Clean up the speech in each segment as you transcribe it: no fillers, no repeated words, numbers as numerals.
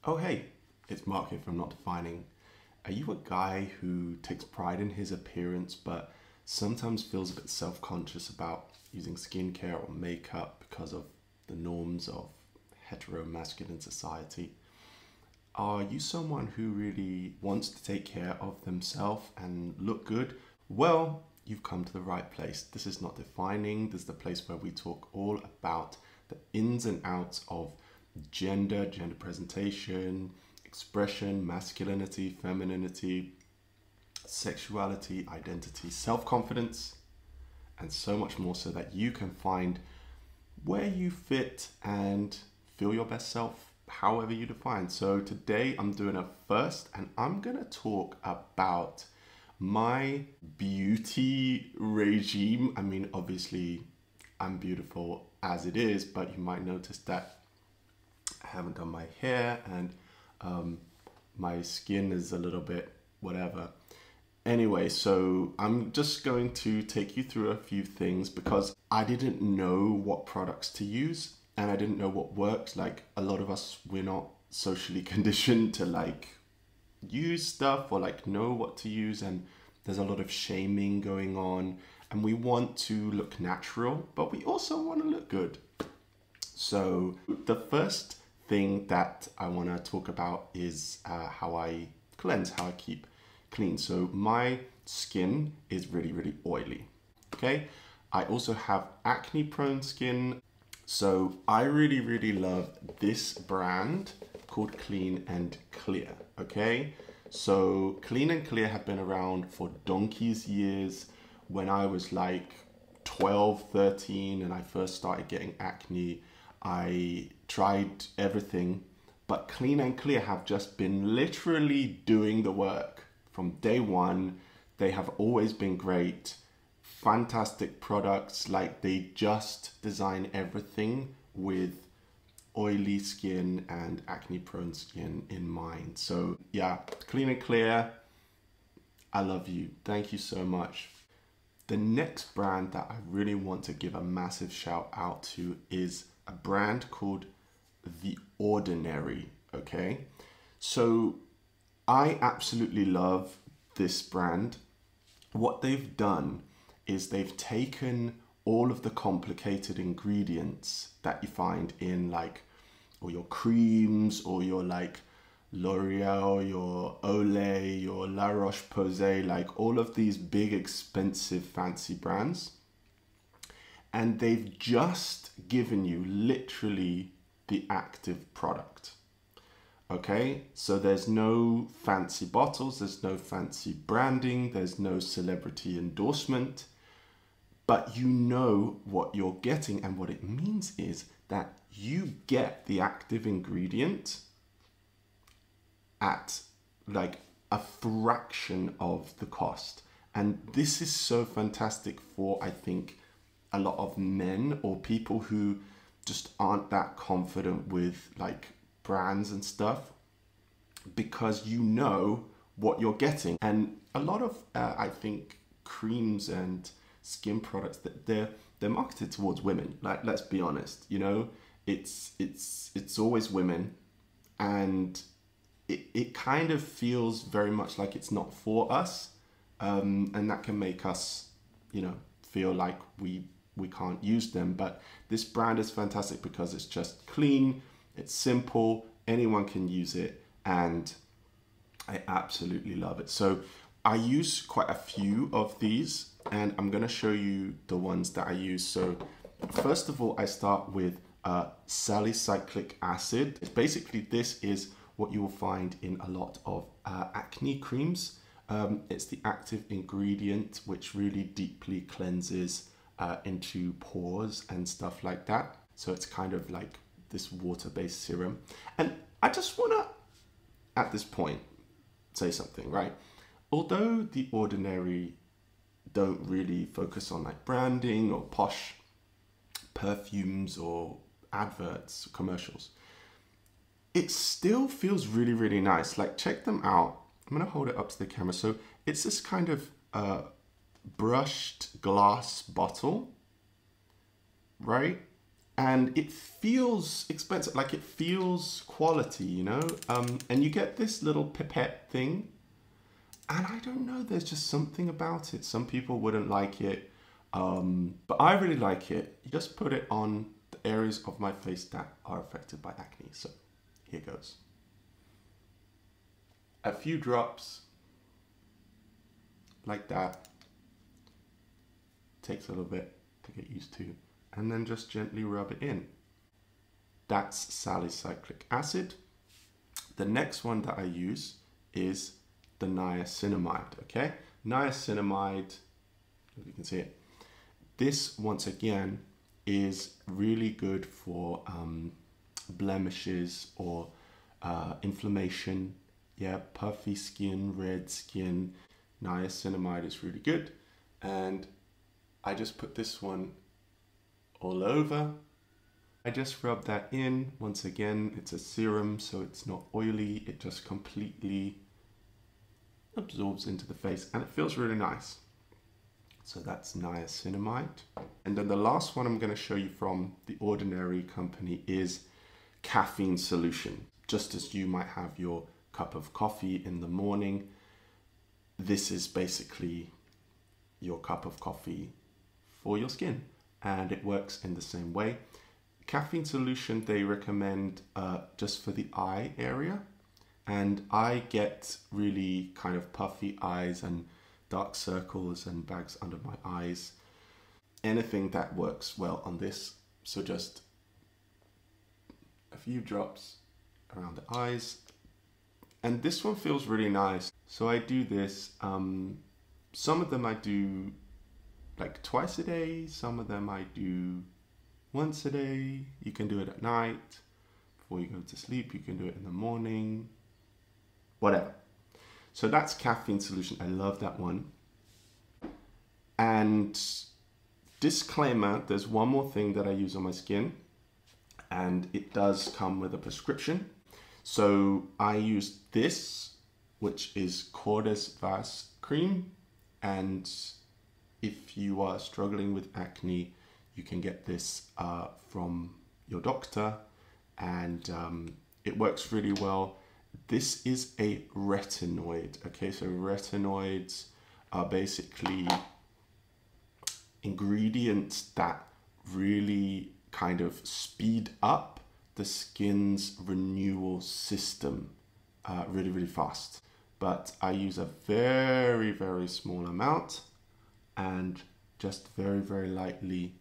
Oh hey, it's Mark here from Not Defining. Are you a guy who takes pride in his appearance but sometimes feels a bit self-conscious about using skincare or makeup because of the norms of hetero-masculine society? Are you someone who really wants to take care of themselves and look good? Well, you've come to the right place. This is Not Defining. This is the place where we talk all about the ins and outs of gender presentation, expression, masculinity, femininity, sexuality, identity, self-confidence, and so much more so that you can find where you fit and feel your best self however you define. So today I'm doing a first and I'm gonna talk about my beauty regime. I mean, obviously I'm beautiful as it is, but you might notice that I haven't done my hair and my skin is a little bit whatever. Anyway, so I'm just going to take you through a few things because I didn't know what products to use and I didn't know what works. Like a lot of us, we're not socially conditioned to like use stuff or like know what to use, and there's a lot of shaming going on and we want to look natural, but we also want to look good. So the first thing that I want to talk about is how I cleanse, how I keep clean. So my skin is really oily. Okay, I also have acne prone skin, so I really love this brand called Clean and Clear. Okay, so Clean and Clear have been around for donkey's years. When I was like 12, 13 and I first started getting acne, I tried everything, but Clean and Clear have just been literally doing the work from day one. They have always been great, fantastic products. Like they just design everything with oily skin and acne prone skin in mind. So yeah, Clean and Clear, I love you. Thank you so much. The next brand that I really want to give a massive shout out to is a brand called The Ordinary. Okay, so I absolutely love this brand. What they've done is they've taken all of the complicated ingredients that you find in like or your creams or your like L'Oreal, your Olay, your La Roche-Posay, like all of these big expensive fancy brands, and they've just given you literally the active product. Okay, so there's no fancy bottles, there's no fancy branding, there's no celebrity endorsement, but you know what you're getting, and what it means is that you get the active ingredient at like a fraction of the cost. And this is so fantastic for, I think, a lot of men or people who just aren't that confident with like brands and stuff, because you know what you're getting. And a lot of I think creams and skin products that they're marketed towards women. Like, let's be honest, you know, it's always women, and it kind of feels very much like it's not for us, and that can make us, you know, feel like we can't use them. But this brand is fantastic because it's just clean, it's simple, anyone can use it, and I absolutely love it. So I use quite a few of these and I'm gonna show you the ones that I use. So first of all, I start with salicylic acid. Basically, this is what you will find in a lot of acne creams. It's the active ingredient which really deeply cleanses into pores and stuff like that. So it's kind of like this water-based serum. And I just wanna, at this point, say something, right? Although The Ordinary don't really focus on like branding or posh perfumes or adverts, commercials, it still feels really nice. Like, check them out. I'm gonna hold it up to the camera. So it's this kind of brushed glass bottle, right? And it feels expensive, like it feels quality, you know? And you get this little pipette thing. And I don't know, there's just something about it. Some people wouldn't like it, but I really like it. You just put it on the areas of my face that are affected by acne. So here goes. A few drops like that. Takes a little bit to get used to. And then just gently rub it in. That's salicylic acid. The next one that I use is the niacinamide, okay? Niacinamide, if you can see it. This, once again, is really good for blemishes or inflammation. Yeah, puffy skin, red skin. Niacinamide is really good. And I just put this one all over. I just rub that in. Once again, it's a serum, so it's not oily. It just completely absorbs into the face and it feels really nice. So that's niacinamide. And then the last one I'm going to show you from The Ordinary company is caffeine solution. Just as you might have your cup of coffee in the morning, this is basically your cup of coffee for your skin, and it works in the same way. Caffeine solution they recommend just for the eye area, and I get really kind of puffy eyes and dark circles and bags under my eyes. Anything that works well on this. So just a few drops around the eyes. And this one feels really nice. So I do this, some of them I do like twice a day. Some of them I do once a day. You can do it at night before you go to sleep. You can do it in the morning, whatever. So that's caffeine solution. I love that one. And disclaimer, there's one more thing that I use on my skin, and it does come with a prescription. So I use this, which is Cordes Vas cream. And if you are struggling with acne, you can get this from your doctor, and it works really well. This is a retinoid, okay? So retinoids are basically ingredients that really kind of speed up the skin's renewal system really, really fast. But I use a very, very small amount and just very, very lightly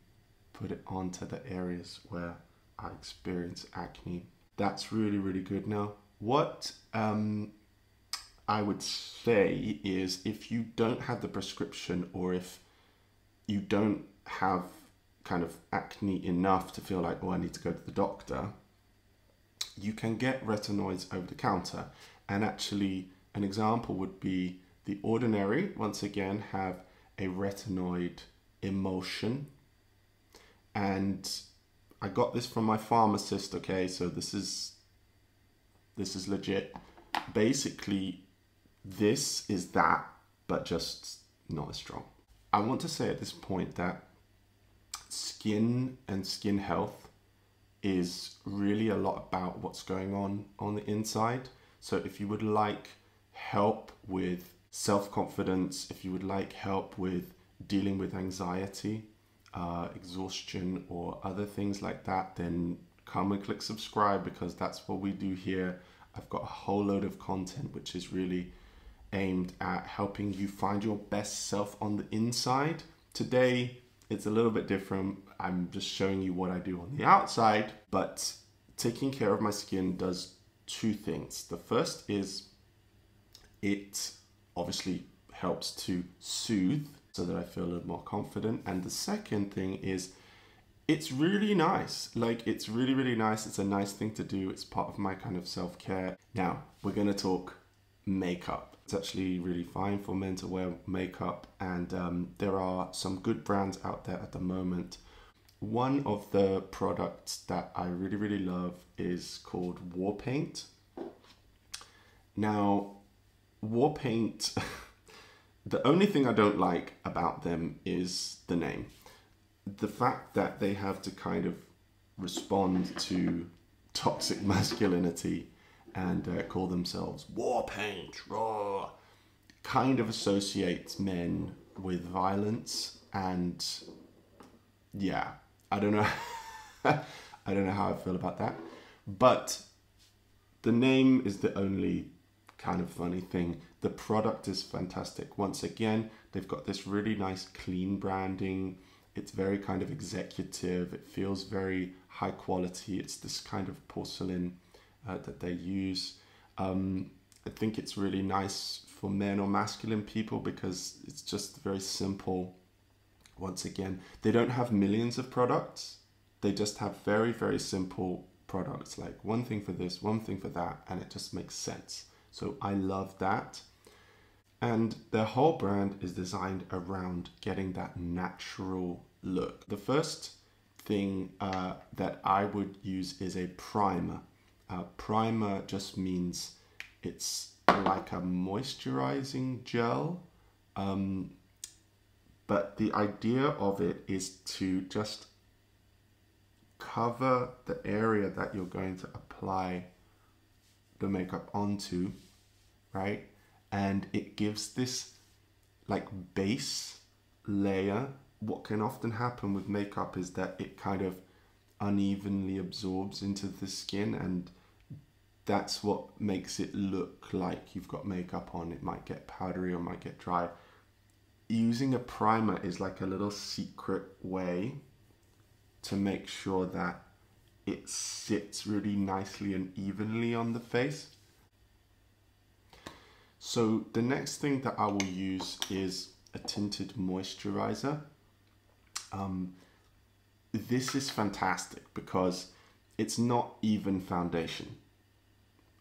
put it onto the areas where I experience acne. That's really, really good. Now, what I would say is if you don't have the prescription, or if you don't have kind of acne enough to feel like, oh, I need to go to the doctor, you can get retinoids over the counter. And actually, an example would be The Ordinary, once again, have a retinoid emulsion. And I got this from my pharmacist, okay? So this is legit. Basically, this is that, but just not as strong. I want to say at this point that skin and skin health is really a lot about what's going on the inside. So if you would like help with self-confidence, if you would like help with dealing with anxiety, exhaustion, or other things like that, then come and click subscribe, because that's what we do here. I've got a whole load of content which is really aimed at helping you find your best self on the inside. Today, it's a little bit different. I'm just showing you what I do on the outside, but taking care of my skin does two things. The first is it obviously helps to soothe so that I feel a little more confident. And the second thing is it's really nice. Like, it's really, really nice. It's a nice thing to do. It's part of my kind of self-care. Now, we're going to talk makeup. It's actually really fine for men to wear makeup, and there are some good brands out there at the moment. One of the products that I really, really love is called War Paint. Now, War Paint, the only thing I don't like about them is the name. The fact that they have to kind of respond to toxic masculinity and call themselves war paint, raw, kind of associates men with violence. And yeah, I don't know. I don't know how I feel about that. But the name is the only kind of funny thing. The product is fantastic. Once again, they've got this really nice clean branding. It's very kind of executive. It feels very high quality. It's this kind of porcelain that they use. I think it's really nice for men or masculine people because it's just very simple. Once again, they don't have millions of products. They just have very, very simple products, like one thing for this, one thing for that, and it just makes sense. So I love that. And their whole brand is designed around getting that natural look. The first thing that I would use is a primer. Primer just means it's like a moisturizing gel. But the idea of it is to just cover the area that you're going to apply the makeup onto, right? And it gives this like base layer. What can often happen with makeup is that it kind of unevenly absorbs into the skin, and that's what makes it look like you've got makeup on. It might get powdery or might get dry. Using a primer is like a little secret way to make sure that it sits really nicely and evenly on the face. So the next thing that I will use is a tinted moisturizer. This is fantastic because it's not even foundation.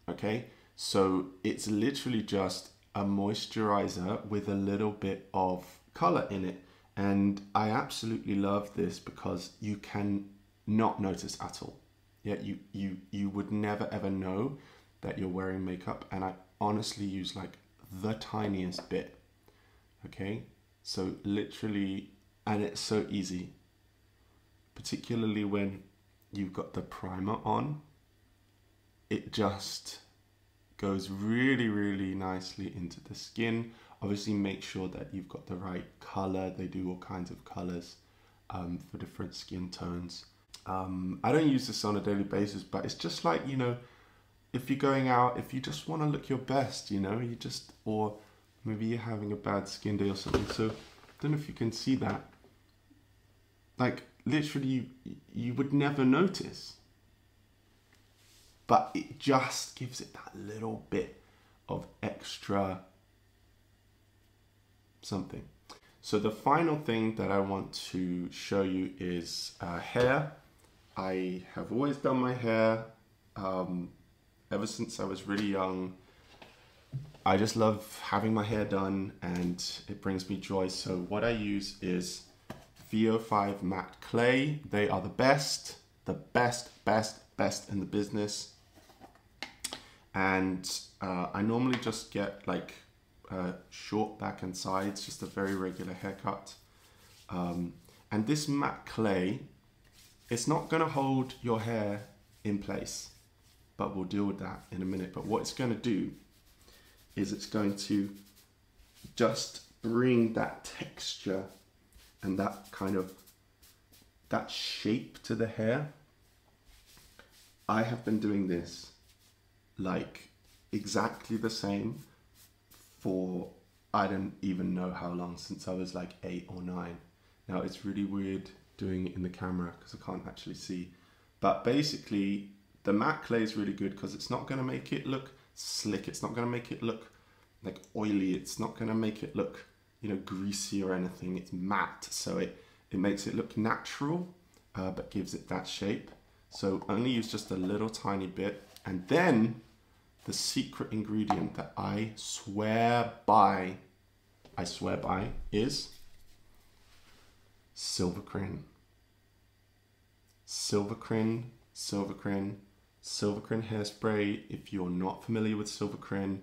Okay, so it's literally just a moisturizer with a little bit of color in it. And I absolutely love this because you can not notice at all. Yeah, you would never ever know that you're wearing makeup, and I honestly use like the tiniest bit. Okay, so literally, and it's so easy, particularly when you've got the primer on. It just goes really, really nicely into the skin. Obviously make sure that you've got the right color. They do all kinds of colors for different skin tones. I don't use this on a daily basis, but it's just like, you know, if you're going out, if you just want to look your best, you know, you just, or maybe you're having a bad skin day or something. So I don't know if you can see that. Like literally you would never notice, but it just gives it that little bit of extra something. So the final thing that I want to show you is hair. I have always done my hair ever since I was really young. I just love having my hair done and it brings me joy. So what I use is VO5 matte clay. They are the best in the business. And I normally just get like short back and sides, just a very regular haircut. And this matte clay, it's not gonna hold your hair in place, but we'll deal with that in a minute. But what it's gonna do is it's going to just bring that texture and that kind of, that shape to the hair. I have been doing this like exactly the same for I don't even know how long, since I was like 8 or 9. Now it's really weird doing it in the camera because I can't actually see, but basically the matte clay is really good because it's not going to make it look slick, it's not going to make it look like oily, it's not going to make it look, you know, greasy or anything. It's matte, so it makes it look natural, but gives it that shape. So only use just a little tiny bit. And then the secret ingredient that I swear by is Silvercrin. Silvercrin hairspray. If you're not familiar with Silvercrin,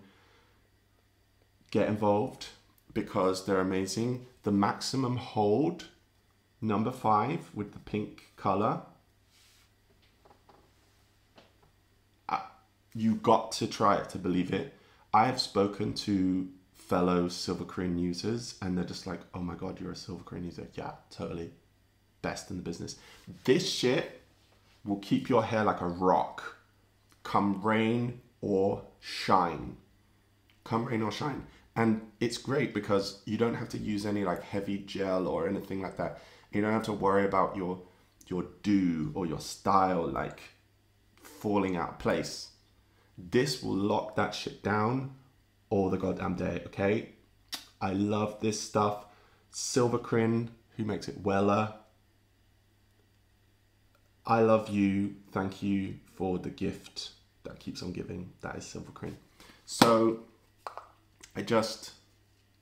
get involved because they're amazing. The maximum hold, number 5 with the pink color, You got to try it to believe it. I have spoken to fellow Silvercrane users and they're just like, oh my God, you're a Silvercrane user. Yeah, totally. Best in the business. This shit will keep your hair like a rock. Come rain or shine. Come rain or shine. And it's great because you don't have to use any like heavy gel or anything like that. You don't have to worry about your do or your style like falling out of place. This will lock that shit down all the goddamn day, okay? I love this stuff. Silvercrane, who makes it Weller. I love you. Thank you for the gift that keeps on giving. That is Silvercrane. So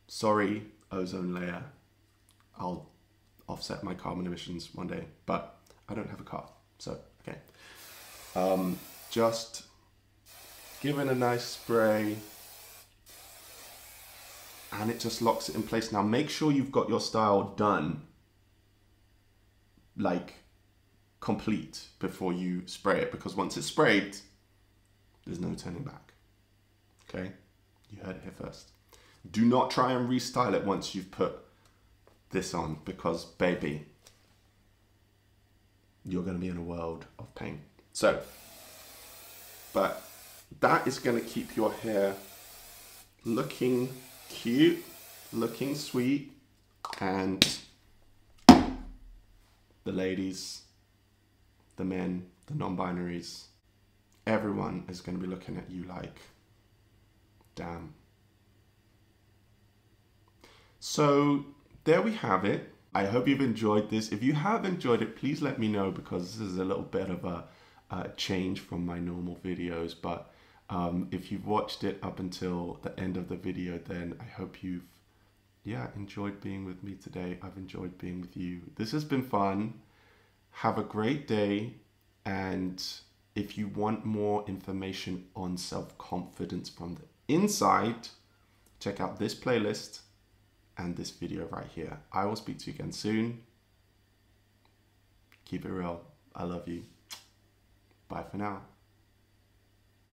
sorry, ozone layer. I'll offset my carbon emissions one day, but I don't have a car, so okay. Just give it a nice spray and it just locks it in place. Now make sure you've got your style done, like complete, before you spray it, because once it's sprayed, there's no turning back. Okay, you heard it here first. Do not try and restyle it once you've put this on, because baby, you're going to be in a world of pain. So, but that is going to keep your hair looking cute, looking sweet, and the ladies, the men, the non-binaries, everyone is going to be looking at you like, damn. So there we have it. I hope you've enjoyed this. If you have enjoyed it, please let me know, because this is a little bit of a change from my normal videos. But if you've watched it up until the end of the video, then I hope you've enjoyed being with me today. I've enjoyed being with you. This has been fun. Have a great day. And if you want more information on self-confidence from the inside, check out this playlist and this video right here. I will speak to you again soon. Keep it real. I love you. Bye for now.